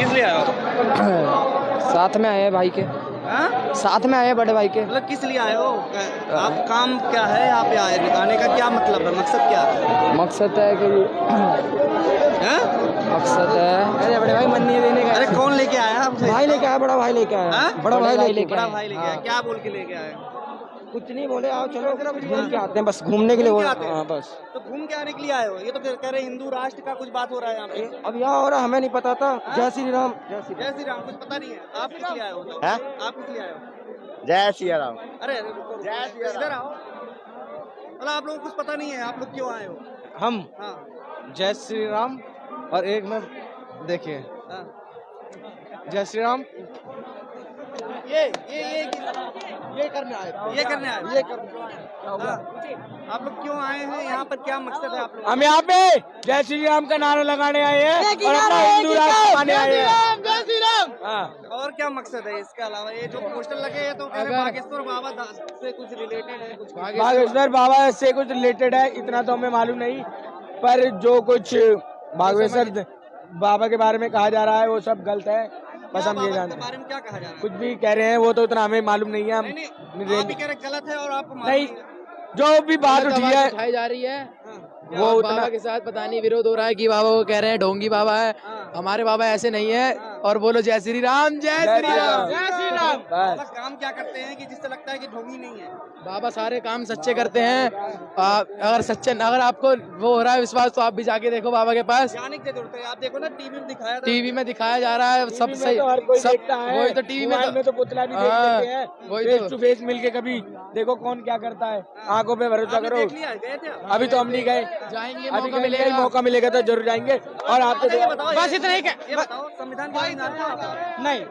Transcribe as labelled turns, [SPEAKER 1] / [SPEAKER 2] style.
[SPEAKER 1] किस लिए आए हो?
[SPEAKER 2] साथ में आए हैं भाई के,
[SPEAKER 1] हाँ?
[SPEAKER 2] साथ में आए हैं बड़े भाई के।
[SPEAKER 1] मतलब किस लिए आए हो? आप काम क्या है यहाँ पे आने का क्या मतलब है, मकसद क्या है?
[SPEAKER 2] मकसद है कि
[SPEAKER 1] हैं?
[SPEAKER 2] मकसद है, अरे बड़े भाई मन नहीं देने का।
[SPEAKER 1] अरे कौन लेके आया आपसे?
[SPEAKER 2] भाई लेके आया, बड़ा भाई लेके आया।
[SPEAKER 1] हाँ?
[SPEAKER 2] बड़ा भाई लेके
[SPEAKER 1] बड़ा
[SPEAKER 2] आया।
[SPEAKER 1] भाई लेके आया, क्या बोल के लेके आए?
[SPEAKER 2] कुछ नहीं बोले, आओ चलो घूम के आते हैं, बस घूमने के लिए
[SPEAKER 1] घूम के
[SPEAKER 2] बोले।
[SPEAKER 1] आते हैं?
[SPEAKER 2] हाँ बस।
[SPEAKER 1] तो घूम के आने के लिए आए हो? ये तो कह रहे हिंदू राष्ट्र का कुछ बात हो रहा है यहाँ पे।
[SPEAKER 2] अब यहाँ हो रहा हमें नहीं पता था। जय श्री राम। जय श्री
[SPEAKER 1] जय श्री राम, कुछ पता नहीं है। आप किस लिए आए हो?
[SPEAKER 3] हैं?
[SPEAKER 1] आप किस लिए आए हो?
[SPEAKER 3] जय सिया राम।
[SPEAKER 1] अरे रुको,
[SPEAKER 3] जय श्री राम।
[SPEAKER 1] इधर आओ। मतलब आप लोगों को कुछ पता नहीं है, आप लोग क्यों आए हो?
[SPEAKER 2] हम
[SPEAKER 1] हाँ
[SPEAKER 2] जय श्री राम और एक में देखिए
[SPEAKER 1] हाँ।
[SPEAKER 2] जय श्री राम
[SPEAKER 1] ये करने आए थे। ये करने आए थे। हाँ। आप लोग क्यों आए हैं यहाँ पर, क्या मकसद है आप लोग?
[SPEAKER 2] हम यहाँ पे जय श्री राम का नारा लगाने आए हैं और अपना हिंदू राष्ट्र बनाने आए हैं।
[SPEAKER 1] जय श्री राम।
[SPEAKER 2] हाँ।
[SPEAKER 1] और क्या मकसद है इसके अलावा? ये जो पोस्टर लगे हैं तो कह रहे बागेश्वर बाबा से कुछ रिलेटेड है, कुछ
[SPEAKER 2] बागेश्वर बाबा से कुछ रिलेटेड है, इतना तो हमें मालूम नहीं, पर जो कुछ बागेश्वर बाबा के बारे में कहा जा रहा है वो सब गलत है। बस हम ये
[SPEAKER 1] बाबा
[SPEAKER 2] जानते
[SPEAKER 1] के
[SPEAKER 2] हैं,
[SPEAKER 1] बारे में क्या कहा जा रहा है?
[SPEAKER 2] कुछ भी कह रहे हैं वो तो उतना हमें मालूम नहीं है। हम
[SPEAKER 1] नहीं, आप भी कह रहे गलत है और आपको मालूम
[SPEAKER 2] नहीं,
[SPEAKER 1] नहीं है।
[SPEAKER 2] जो भी बात उठी है
[SPEAKER 4] उठाई जा रही है
[SPEAKER 1] हाँ।
[SPEAKER 2] वो
[SPEAKER 4] बाबा
[SPEAKER 2] उतना
[SPEAKER 4] के साथ पता नहीं विरोध हो रहा है कि बाबा को कह रहे हैं ढोंगी बाबा है।
[SPEAKER 1] हाँ।
[SPEAKER 4] हमारे बाबा ऐसे नहीं है।
[SPEAKER 1] हाँ।
[SPEAKER 4] और बोलो जय श्री राम, जय श्री राम।
[SPEAKER 1] जय श्री राम।
[SPEAKER 2] बस।
[SPEAKER 1] बाबा काम क्या करते हैं कि जिससे लगता है कि ढोंगी नहीं है?
[SPEAKER 4] बाबा सारे काम सच्चे करते हैं। अगर आपको वो हो रहा है विश्वास तो आप भी जाके देखो बाबा के पास।
[SPEAKER 1] जाने की जरूरत है, आप देखो ना टीवी में दिखाया था।
[SPEAKER 4] टीवी में दिखाया जा रहा है, सब सही
[SPEAKER 2] तो हर कोई
[SPEAKER 4] सब
[SPEAKER 2] देखता है।
[SPEAKER 4] वही तो टीवी
[SPEAKER 2] मोबाइल
[SPEAKER 4] में
[SPEAKER 2] में तो पुतला भी देख
[SPEAKER 4] हाँ,
[SPEAKER 2] लेते हैं,
[SPEAKER 4] वही
[SPEAKER 2] फेस
[SPEAKER 4] तो।
[SPEAKER 2] टू फेस मिलके कभी देखो कौन क्या करता है। आंखों पे भरोसा
[SPEAKER 1] आपने
[SPEAKER 2] करो।
[SPEAKER 1] देख लिया, गए थे आप?
[SPEAKER 2] अभी तो हम नहीं गए,
[SPEAKER 4] जाएंगे,
[SPEAKER 2] अभी
[SPEAKER 4] मौका
[SPEAKER 2] कहीं
[SPEAKER 4] मिलेगा।
[SPEAKER 2] मौका मिलेगा तो जरूर जाएंगे। और आपको
[SPEAKER 1] अच्छा, ये बताओ,
[SPEAKER 2] बस इतना ही
[SPEAKER 1] ये बताओ संविधान के बारे में जानते हो आप?
[SPEAKER 2] नहीं